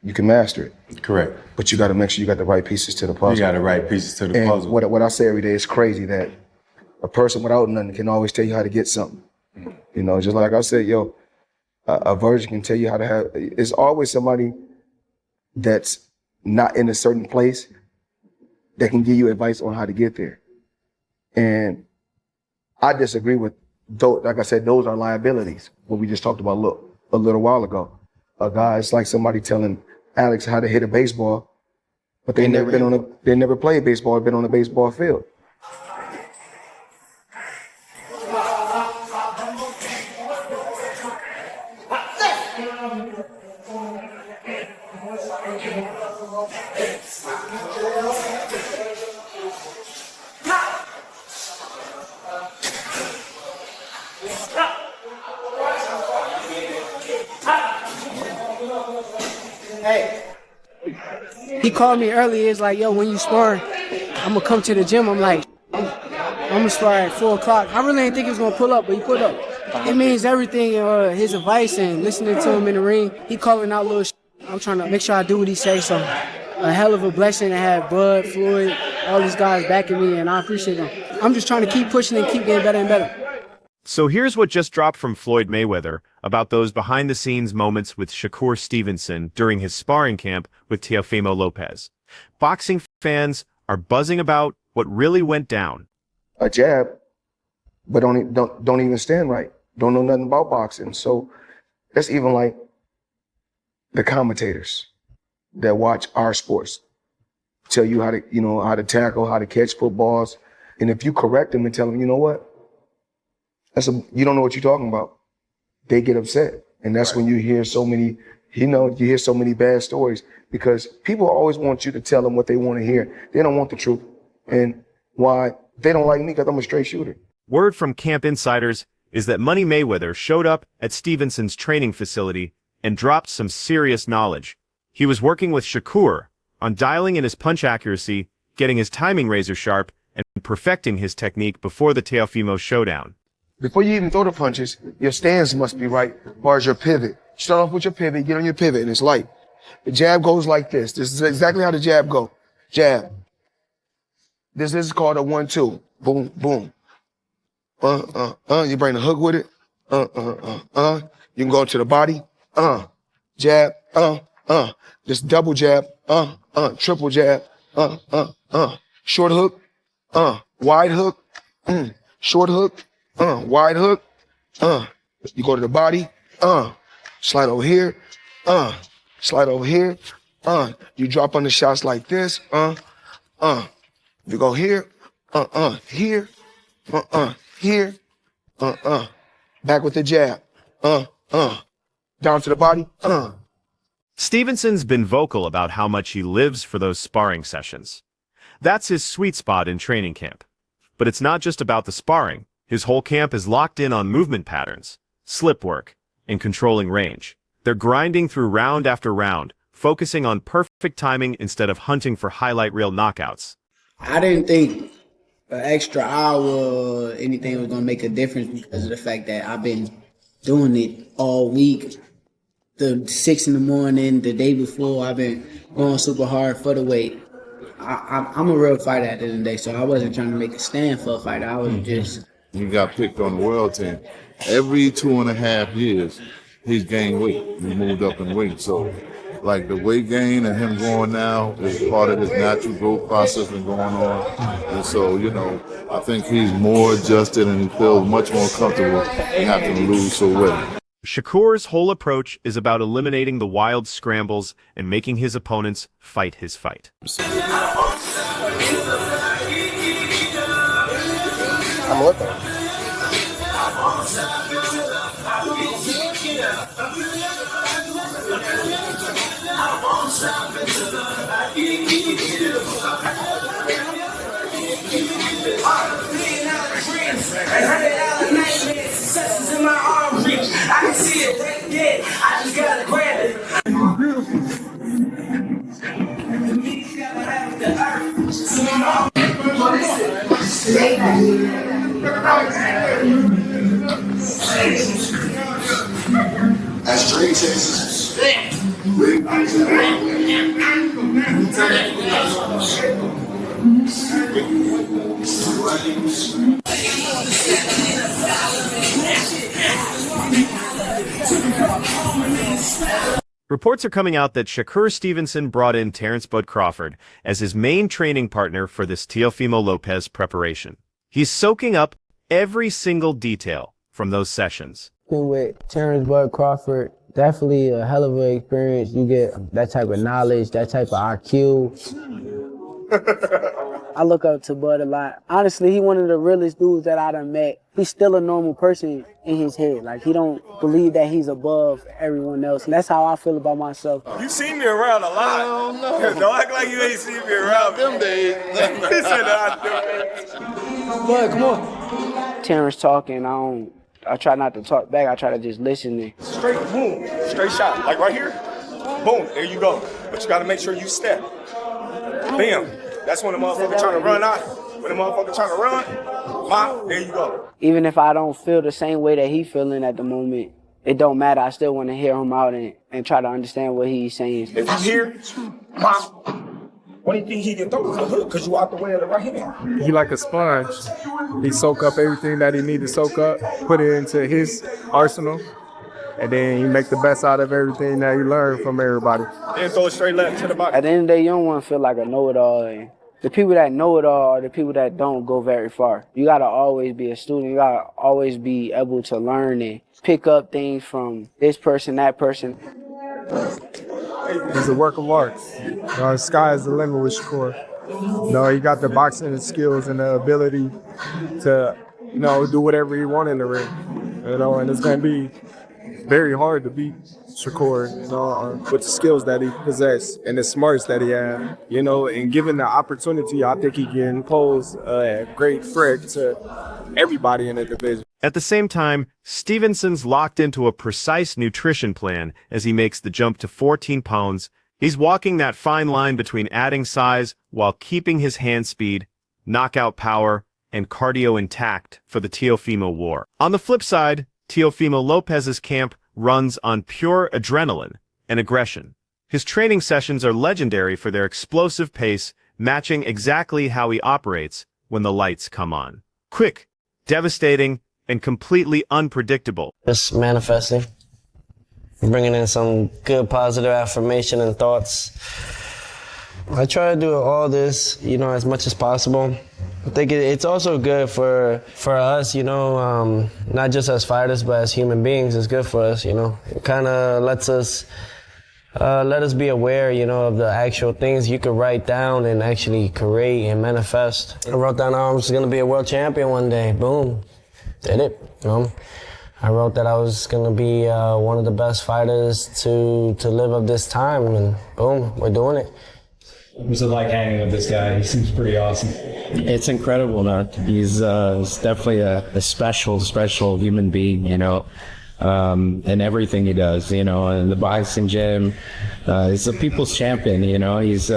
you can master it. Correct. But you got to make sure you got the right pieces to the puzzle. You got the right pieces to the puzzle. What I say every day is crazy that a person without nothing can always tell you how to get something. You know, just like I said, a virgin can tell you how to have. It's always somebody that's not in a certain place that can give you advice on how to get there. And I disagree with those. Like I said, those are liabilities. What we just talked about a little while ago. A guy, it's like somebody telling Alex how to hit a baseball, but they never played baseball or been on a baseball field. He called me earlier. It's like, yo, when you spar, I'm gonna come to the gym. I'm like, I'm gonna spar at 4 o'clock. I really didn't think he was gonna pull up, but he pulled up. It means everything. His advice and listening to him in the ring. He calling out little shit. I'm trying to make sure I do what he says. So a hell of a blessing to have Bud, Floyd, all these guys backing me, and I appreciate them. I'm just trying to keep pushing and keep getting better and better. So here's what just dropped from Floyd Mayweather about those behind-the-scenes moments with Shakur Stevenson during his sparring camp with Teofimo Lopez. Boxing fans are buzzing about what really went down. A jab, but don't even stand right. Don't know nothing about boxing. So that's even like the commentators that watch our sports tell you how to tackle, how to catch footballs. And if you correct them and tell them, you know what? You don't know what you're talking about. They get upset. And that's when you hear so many, you hear so many bad stories because people always want you to tell them what they want to hear. They don't want the truth. And why they don't like me because I'm a straight shooter. Word from camp insiders is that Money Mayweather showed up at Stevenson's training facility and dropped some serious knowledge. He was working with Shakur on dialing in his punch accuracy, getting his timing razor sharp, and perfecting his technique before the Teofimo showdown. Before you even throw the punches, your stance must be right as far as your pivot. Start off with your pivot, get on your pivot, and it's light. The jab goes like this. This is exactly how the jab goes. Jab. This is called a 1-2. Boom, boom. You bring the hook with it. You can go to the body. Jab. Just double jab. Triple jab. Short hook. Wide hook. Short hook. Wide hook, you go to the body, slide over here, slide over here, you drop on the shots like this, you go here, here, here, back with the jab, down to the body, Stevenson's been vocal about how much he lives for those sparring sessions. That's his sweet spot in training camp. But it's not just about the sparring. His whole camp is locked in on movement patterns, slip work, and controlling range. They're grinding through round after round, focusing on perfect timing instead of hunting for highlight reel knockouts. I didn't think an extra hour or anything was going to make a difference because of the fact that I've been doing it all week. The 6 in the morning, the day before, I've been going super hard for the weight. I'm a real fighter at the end of the day, so I wasn't trying to make a stand for a fight. I was just... He got picked on the world team. Every 2.5 years, he's gained weight. He moved up in weight. So, like, the weight gain and him going now is part of his natural growth process and going on. And so, I think he's more adjusted and he feels much more comfortable having to lose so well. Shakur's whole approach is about eliminating the wild scrambles and making his opponents fight his fight. I'm looking. I can see it right there. I just gotta grab it. That's Trey Texas. Reports are coming out that Shakur Stevenson brought in Terence Crawford as his main training partner for this Teofimo Lopez preparation. He's soaking up every single detail from those sessions. With Terence Crawford, definitely a hell of an experience. You get that type of knowledge, that type of IQ. I look up to Bud a lot. Honestly, he one of the realest dudes that I done met. He's still a normal person in his head. Like, he don't believe that he's above everyone else. And that's how I feel about myself. You seen me around a lot. Don't act like you ain't seen me around them days. He said Bud, come on. Terrence talking, I try not to talk back. I try to just listen. And straight, boom, straight shot. Like right here, boom, there you go. But you got to make sure you step. Bam. That's when the motherfucker trying to run out. When the motherfucker trying to run, there you go. Even if I don't feel the same way that he feeling at the moment, it don't matter. I still want to hear him out and try to understand what he's saying. If you hear, what do you think he can throw to the hook? Because you out the way of the right hand. He like a sponge. He soak up everything that he need to soak up, put it into his arsenal, and then he make the best out of everything that he learned from everybody. Then throw it straight left to the body. At the end of the day, you don't want to feel like a know-it-all. And the people that know it all are the people that don't go very far. You got to always be a student. You got to always be able to learn and pick up things from this person, that person. He's a work of art. The sky is the limit with Shakur. He got the boxing skills and the ability to, do whatever he wants in the ring. And it's going to be very hard to beat Shakur, with the skills that he possesses and the smarts that he has, and given the opportunity, I think he can pose a great threat to everybody in the division. At the same time, Stevenson's locked into a precise nutrition plan as he makes the jump to 14 pounds. He's walking that fine line between adding size while keeping his hand speed, knockout power, and cardio intact for the Teofimo war. On the flip side, Teofimo Lopez's camp runs on pure adrenaline and aggression. His training sessions are legendary for their explosive pace, matching exactly how he operates when the lights come on. Quick, devastating, and completely unpredictable. Just manifesting, bringing in some good positive affirmation and thoughts. I try to do all this, as much as possible. I think it's also good for us, not just as fighters, but as human beings. It's good for us, It kind of let us be aware, of the actual things you could write down and actually create and manifest. I wrote down I was going to be a world champion one day. Boom. Did it. I wrote that I was going to be one of the best fighters to live up this time, and boom, we're doing it. What's it like hanging with this guy? He seems pretty awesome. It's incredible, man. He's definitely a special human being, and everything he does, in the boxing gym. He's a people's champion, He's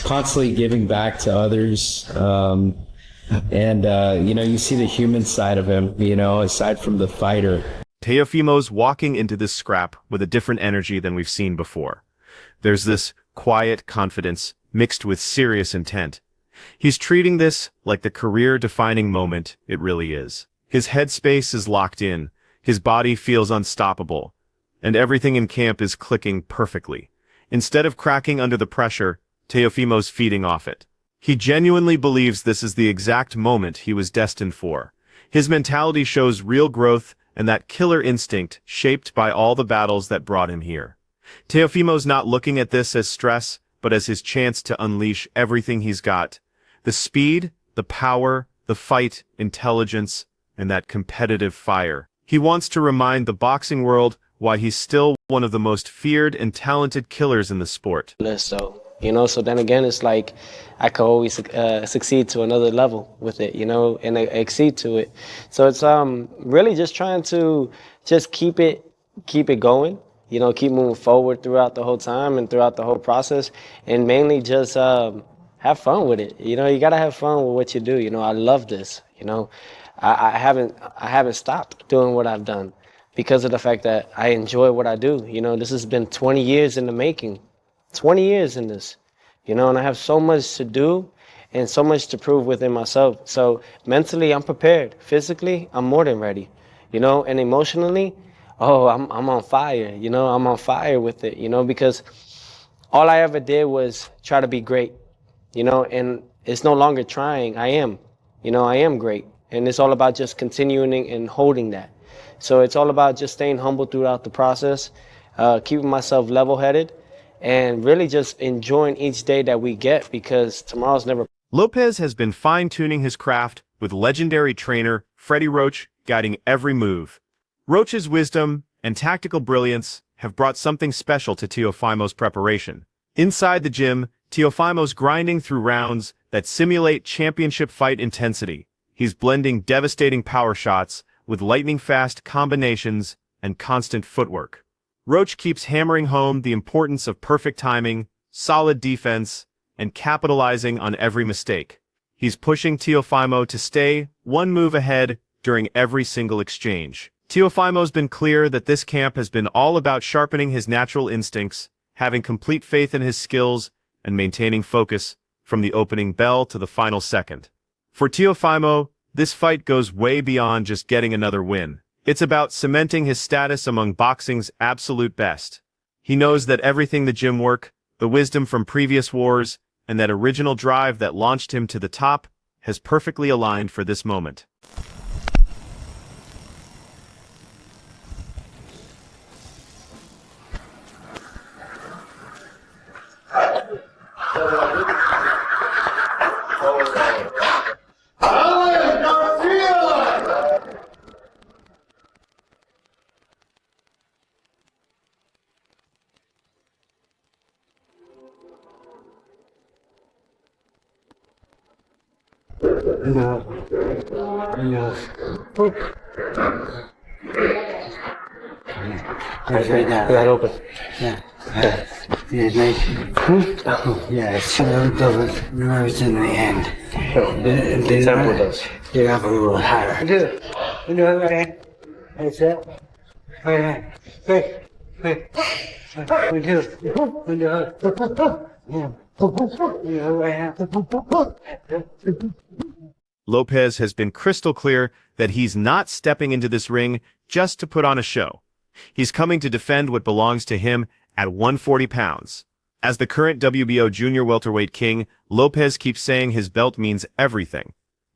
constantly giving back to others. You see the human side of him, aside from the fighter. Teofimo's walking into this scrap with a different energy than we've seen before. There's this quiet confidence mixed with serious intent. He's treating this like the career-defining moment it really is. His headspace is locked in, his body feels unstoppable, and everything in camp is clicking perfectly. Instead of cracking under the pressure, Teofimo's feeding off it. He genuinely believes this is the exact moment he was destined for. His mentality shows real growth and that killer instinct shaped by all the battles that brought him here. Teofimo's not looking at this as stress, but as his chance to unleash everything he's got. The speed, the power, the fight, intelligence, and that competitive fire. He wants to remind the boxing world why he's still one of the most feared and talented killers in the sport. So then again, it's like I could always succeed to another level with it, and exceed to it. So it's really just trying to just keep it going. Keep moving forward throughout the whole time and throughout the whole process, and mainly just have fun with it. You gotta have fun with what you do. I love this. I haven't stopped doing what I've done. because of the fact that I enjoy what I do. You know, this has been 20 years in the making, 20 years in this, you know, and I have so much to do and so much to prove within myself. So mentally, I'm prepared. Physically, I'm more than ready, you know, and emotionally, oh, I'm on fire, you know, I'm on fire with it, you know, because all I ever did was try to be great, you know, and it's no longer trying. I am, you know, I am great. And it's all about just continuing and holding that. So it's all about just staying humble throughout the process, keeping myself level-headed, and really just enjoying each day that we get, because tomorrow's never. Lopez has been fine-tuning his craft with legendary trainer Freddy Roach guiding every move. Roach's wisdom and tactical brilliance have brought something special to Teofimo's preparation. Inside the gym, Teofimo's grinding through rounds that simulate championship fight intensity. He's blending devastating power shots with lightning-fast combinations and constant footwork. Roach keeps hammering home the importance of perfect timing, solid defense, and capitalizing on every mistake. He's pushing Teofimo to stay one move ahead during every single exchange. Teofimo's been clear that this camp has been all about sharpening his natural instincts, having complete faith in his skills, and maintaining focus from the opening bell to the final second. For Teofimo, this fight goes way beyond just getting another win. It's about cementing his status among boxing's absolute best. He knows that everything the gym work, the wisdom from previous wars, and that original drive that launched him to the top has perfectly aligned for this moment. Right now. That open. Yeah. Yeah, nice. Yeah, it's nerves in the end. They Tempo does. They have a little higher. Do it right hand. That's it. Right hand. Quick. We do. Yeah. Right hand. Lopez has been crystal clear that he's not stepping into this ring just to put on a show. He's coming to defend what belongs to him at 140 pounds. As the current WBO junior welterweight king, Lopez keeps saying his belt means everything.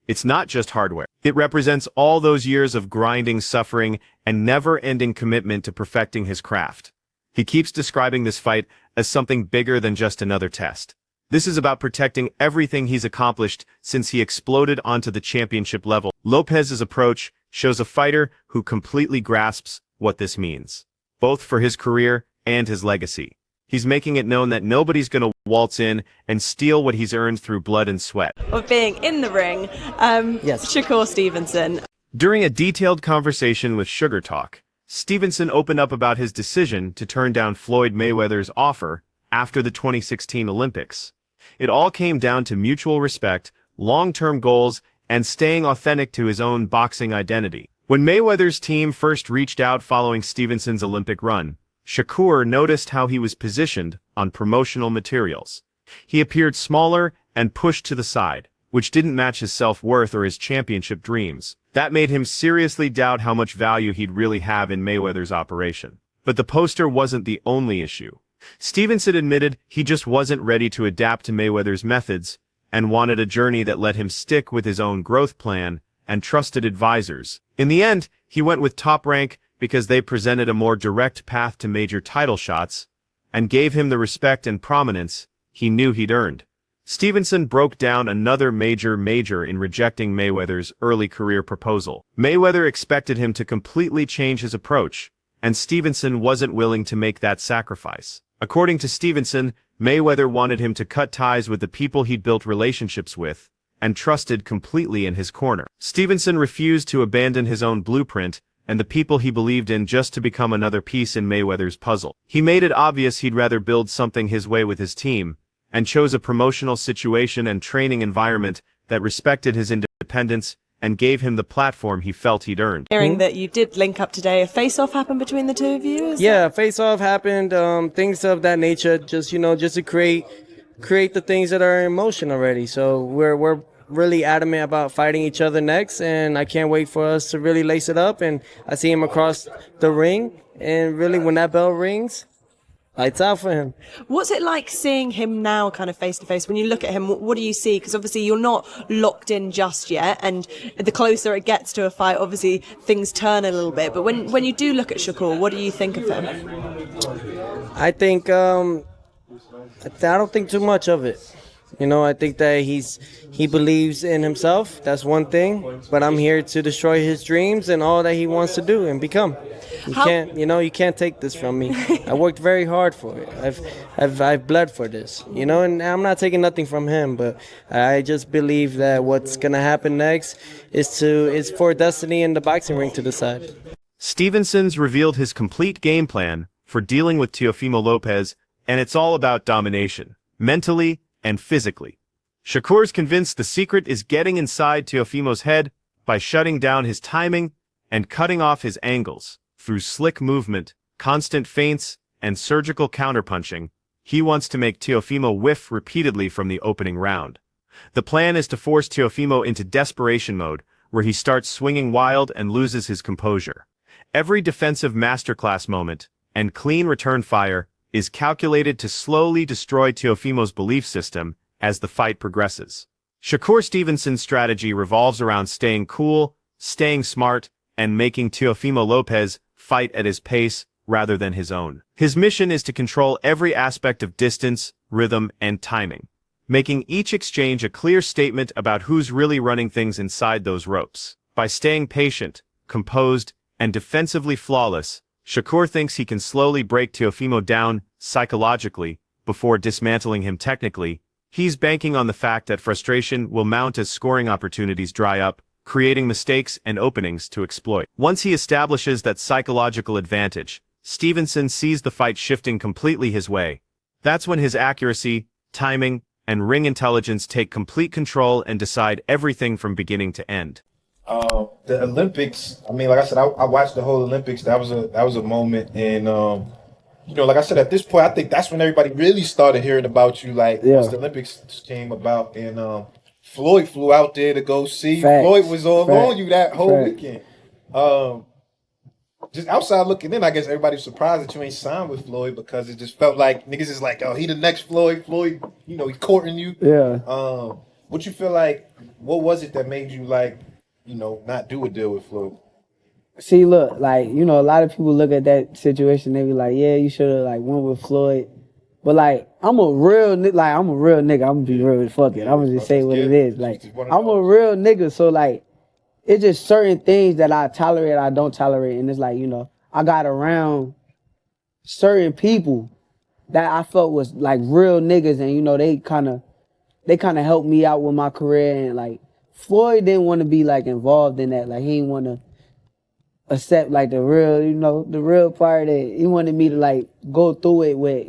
It's not just hardware. It represents all those years of grinding, suffering, and never-ending commitment to perfecting his craft. He keeps describing this fight as something bigger than just another test. This is about protecting everything he's accomplished since he exploded onto the championship level. Lopez's approach shows a fighter who completely grasps what this means, both for his career and his legacy. He's making it known that nobody's going to waltz in and steal what he's earned through blood and sweat. Of being in the ring, Yes. Shakur Stevenson. During a detailed conversation with Sugar Talk, Stevenson opened up about his decision to turn down Floyd Mayweather's offer after the 2016 Olympics. It all came down to mutual respect, long-term goals, and staying authentic to his own boxing identity. When Mayweather's team first reached out following Stevenson's Olympic run, Shakur noticed how he was positioned on promotional materials. He appeared smaller and pushed to the side, which didn't match his self-worth or his championship dreams. That made him seriously doubt how much value he'd really have in Mayweather's operation. But the poster wasn't the only issue. Stevenson admitted he just wasn't ready to adapt to Mayweather's methods and wanted a journey that let him stick with his own growth plan and trusted advisors. In the end, he went with Top Rank because they presented a more direct path to major title shots and gave him the respect and prominence he knew he'd earned. Stevenson broke down another major in rejecting Mayweather's early career proposal. Mayweather expected him to completely change his approach, and Stevenson wasn't willing to make that sacrifice. According to Stevenson, Mayweather wanted him to cut ties with the people he'd built relationships with and trusted completely in his corner. Stevenson refused to abandon his own blueprint and the people he believed in just to become another piece in Mayweather's puzzle. He made it obvious he'd rather build something his way with his team, and chose a promotional situation and training environment that respected his independence and gave him the platform he felt he'd earned. Hearing that you did link up today, a face-off happened between the two of you? Yeah, face-off happened, things of that nature, just to create the things that are in motion already. So we're really adamant about fighting each other next, and I can't wait for us to really lace it up. And I see him across the ring, and really when that bell rings, lights out for him. What's it like seeing him now kind of face to face? When you look at him, what do you see? Because obviously you're not locked in just yet, and the closer it gets to a fight, obviously things turn a little bit. But when you do look at Shakur, what do you think of him? I think I don't think too much of it. I think that he believes in himself. That's one thing. But I'm here to destroy his dreams and all that he wants to do and become. You can't take this from me. I worked very hard for it. I've bled for this. And I'm not taking nothing from him. But I just believe that what's gonna happen next is for destiny in the boxing ring to decide. Stevenson's revealed his complete game plan for dealing with Teofimo Lopez, and it's all about domination, mentally and physically. Shakur's convinced the secret is getting inside Teofimo's head by shutting down his timing and cutting off his angles. Through slick movement, constant feints, and surgical counterpunching, he wants to make Teofimo whiff repeatedly from the opening round. The plan is to force Teofimo into desperation mode, where he starts swinging wild and loses his composure. Every defensive masterclass moment and clean return fire is calculated to slowly destroy Teofimo's belief system as the fight progresses. Shakur Stevenson's strategy revolves around staying cool, staying smart, and making Teofimo Lopez fight at his pace rather than his own. His mission is to control every aspect of distance, rhythm, and timing, making each exchange a clear statement about who's really running things inside those ropes. By staying patient, composed, and defensively flawless, Shakur thinks he can slowly break Teofimo down psychologically before dismantling him technically. He's banking on the fact that frustration will mount as scoring opportunities dry up, creating mistakes and openings to exploit. Once he establishes that psychological advantage, Stevenson sees the fight shifting completely his way. That's when his accuracy, timing, and ring intelligence take complete control and decide everything from beginning to end. The Olympics, I mean, like I said, I watched the whole Olympics. That was a moment, and like I said, at this point, I think that's when everybody really started hearing about you. Like, once the Olympics came about, and Floyd flew out there to go see. Facts. Floyd was all on you that whole Facts. weekend. Just outside looking in, I guess everybody was surprised that you ain't signed with Floyd, because it just felt like niggas is like, oh, he the next Floyd. Floyd, he courting you. Yeah. What you feel like? What was it that made you like, not do a deal with Floyd? See, look, like, a lot of people look at that situation, they be like, yeah, you should have like went with Floyd. But like, I'm a real nigga. I'm gonna be real. Fuck it. I'm gonna just say what it is. Like, I'm a real nigga. So like, it's just certain things that I tolerate, I don't tolerate, and it's like, I got around certain people that I felt was like real niggas, and they kind of helped me out with my career, and like Floyd didn't want to be like involved in that. Like, he didn't want to accept like the real part that he wanted me to like go through it with,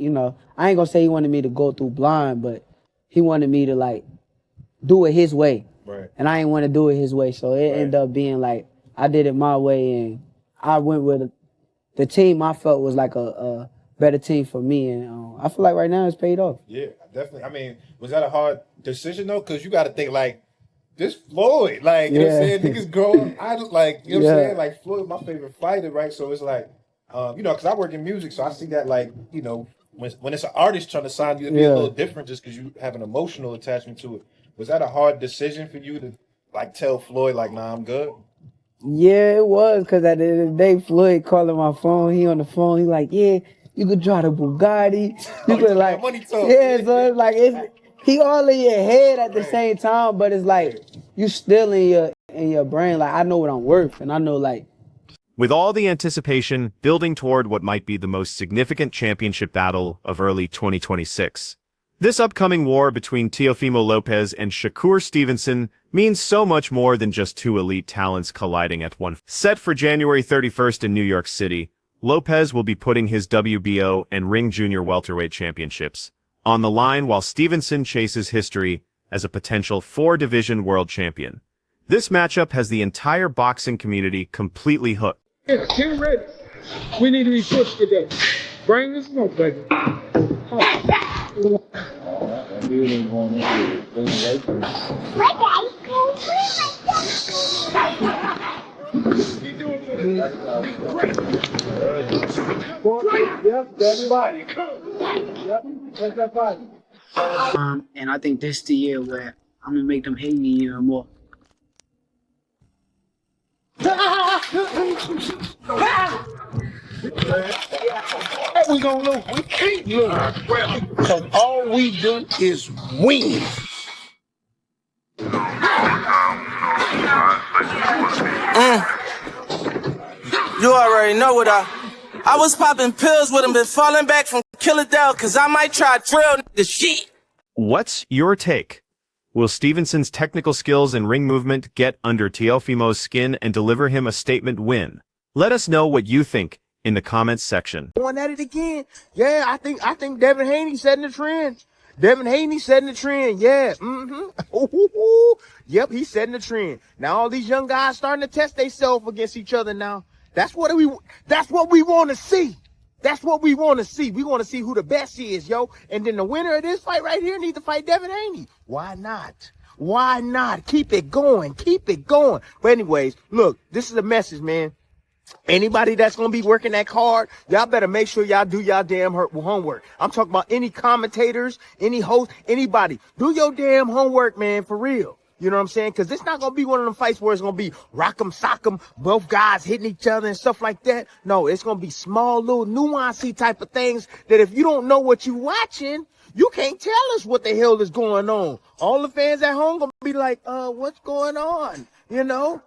I ain't gonna say he wanted me to go through blind, but he wanted me to like do it his way. Right. And I didn't want to do it his way. So it ended up being like, I did it my way, and I went with the team I felt was like a better team for me. And I feel like right now it's paid off. Yeah, definitely. I mean, was that a hard decision though? Because you got to think like, this Floyd, like, you know what I'm saying? Niggas grow up, like, you know what I'm saying? Like, Floyd, my favorite fighter, right? So it's like, because I work in music, so I see that, like, when it's an artist trying to sign you, it'd be a little different just because you have an emotional attachment to it. Was that a hard decision for you to, like, tell Floyd, like, nah, I'm good? Yeah, it was, because at the end of the day, Floyd calling my phone, he on the phone, he like, yeah, you could drive the Bugatti. You could, like, money talk. Yeah, so it's like, he all in your head at the same time, but it's like, you still in your brain, like, I know what I'm worth, and I know, like. With all the anticipation building toward what might be the most significant championship battle of early 2026, this upcoming war between Teofimo Lopez and Shakur Stevenson means so much more than just two elite talents colliding at one. Set for January 31st in New York City, Lopez will be putting his WBO and Ring Junior Welterweight championships on the line while Stevenson chases history as a potential 4-division world champion. This matchup has the entire boxing community completely hooked. Yeah, get ready. We need to be pushed today. Bring the smoke, baby. And I think this is the year where I'm gonna make them hate me even more. We gonna lose. We can't lose. Because all we do is win. You already know what I was popping pills with him, been falling back from Killadell, cause I might try to drill the shit. What's your take? Will Stevenson's technical skills and ring movement get under Teofimo's skin and deliver him a statement win? Let us know what you think in the comments section. Going at it again. Yeah, I think Devin Haney setting the trend. Devin Haney setting the trend. Yeah. Yep, he's setting the trend. Now all these young guys starting to test themselves against each other now. That's what we want to see. That's what we want to see. We want to see who the best is, yo. And then the winner of this fight right here needs to fight Devin Haney. Why not? Why not? Keep it going. Keep it going. But anyways, look, this is a message, man. Anybody that's going to be working that card, y'all better make sure y'all do y'all damn homework. I'm talking about any commentators, any host, anybody. Do your damn homework, man, for real. You know what I'm saying? Because it's not going to be one of them fights where it's going to be rock 'em, sock 'em, both guys hitting each other and stuff like that. No, it's going to be small, little nuancey type of things that if you don't know what you're watching, you can't tell us what the hell is going on. All the fans at home going to be like, what's going on? You know?